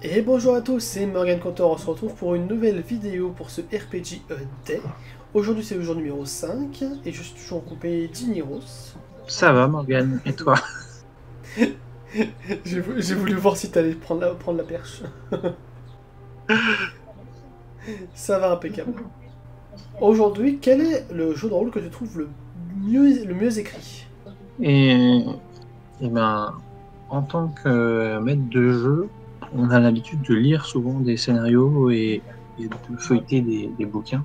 Et bonjour à tous, c'est Morgan Cantor, on se retrouve pour une nouvelle vidéo pour ce RPG Day. Aujourd'hui c'est le jour numéro 5, et je suis toujours en compagnie d'Iniros. Ça va, Morgane, et toi? J'ai voulu voir si t'allais prendre la perche. Ça va impeccable. Aujourd'hui, quel est le jeu de rôle que tu trouves le mieux écrit? Et, et ben, en tant que maître de jeu, on a l'habitude de lire souvent des scénarios et de feuilleter des bouquins.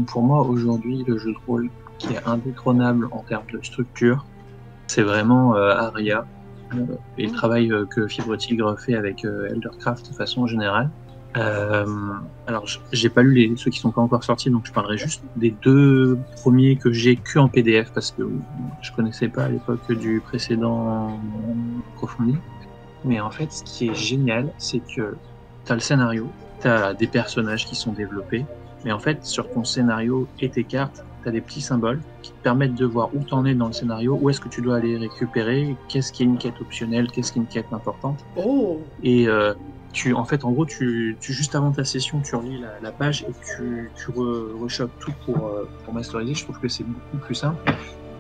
Pour moi, aujourd'hui, le jeu de rôle qui est indétrônable en termes de structure, c'est vraiment Aria et le travail que Fibre Tigre fait avec Eldercraft de façon générale. Euh, alors, j'ai pas lu ceux qui sont pas encore sortis, donc je parlerai juste des deux premiers que j'ai que en PDF parce que je connaissais pas à l'époque du précédent approfondi. Mais en fait, ce qui est génial, c'est que tu as le scénario, tu as des personnages qui sont développés, mais en fait, sur ton scénario et tes cartes, tu as des petits symboles qui te permettent de voir où tu en es dans le scénario, où est-ce que tu dois aller récupérer, qu'est-ce qui est une quête optionnelle, qu'est-ce qui est une quête importante. Oh. Et en fait, en gros, juste avant ta session, tu relis la page et tu rechopes tout pour masteriser. Je trouve que c'est beaucoup plus simple.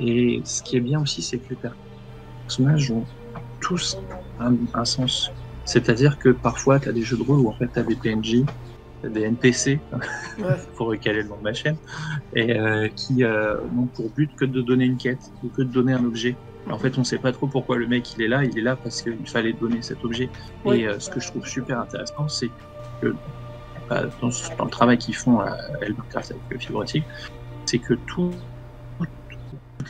Et ce qui est bien aussi, c'est que les personnages ont tous un sens. C'est-à-dire que parfois, tu as des jeux de rôle où en fait, tu as des PNJ, des NPC, Ouais. pour recaler le nom de ma chaîne, et qui n'ont pour but que de donner une quête ou que de donner un objet. En fait, on ne sait pas trop pourquoi le mec il est là parce qu'il fallait donner cet objet. Oui. Et ce que je trouve super intéressant, c'est que dans le travail qu'ils font à Eldercraft avec Fibrotique, c'est que toutes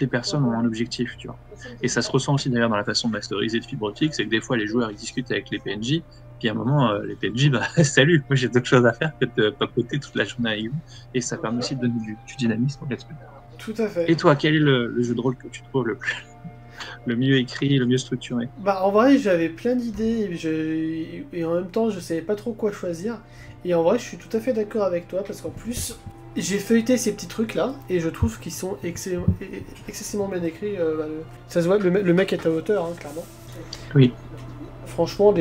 les personnes ont un objectif, tu vois. Et ça se ressent aussi d'ailleurs dans la façon de masteriser de Fibrotique, c'est que des fois les joueurs ils discutent avec les PNJ, puis à un moment les PNJ, bah salut, moi j'ai d'autres choses à faire que de papoter toute la journée avec vous, et ça permet aussi de donner du dynamisme au let's play. Tout à fait. Et toi, quel est le jeu de rôle que tu trouves le mieux écrit, le mieux structuré? Bah en vrai j'avais plein d'idées et en même temps je savais pas trop quoi choisir. Et en vrai je suis tout à fait d'accord avec toi parce qu'en plus j'ai feuilleté ces petits trucs là et je trouve qu'ils sont excessivement bien écrits. Ça se voit, le mec est à hauteur, hein, clairement. Oui. Franchement,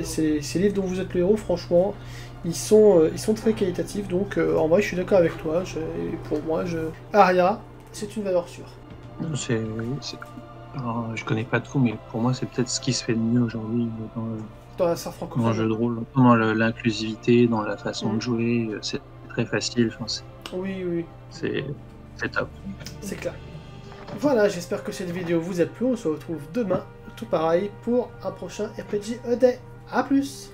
ces livres dont vous êtes le héros, franchement, ils sont très qualitatifs. Donc en vrai je suis d'accord avec toi. Et pour moi, Aria, c'est une valeur sûre. C'est, alors, je connais pas tout, mais pour moi, c'est peut-être ce qui se fait de mieux aujourd'hui Dans la sphère dans le francophone. jeu de rôle, dans l'inclusivité, dans la façon Mhm. de jouer. C'est très facile, enfin, Oui, oui, c'est c'est top. c'est clair. Voilà, j'espère que cette vidéo vous a plu. On se retrouve demain, tout pareil, pour un prochain RPG A Day. A plus!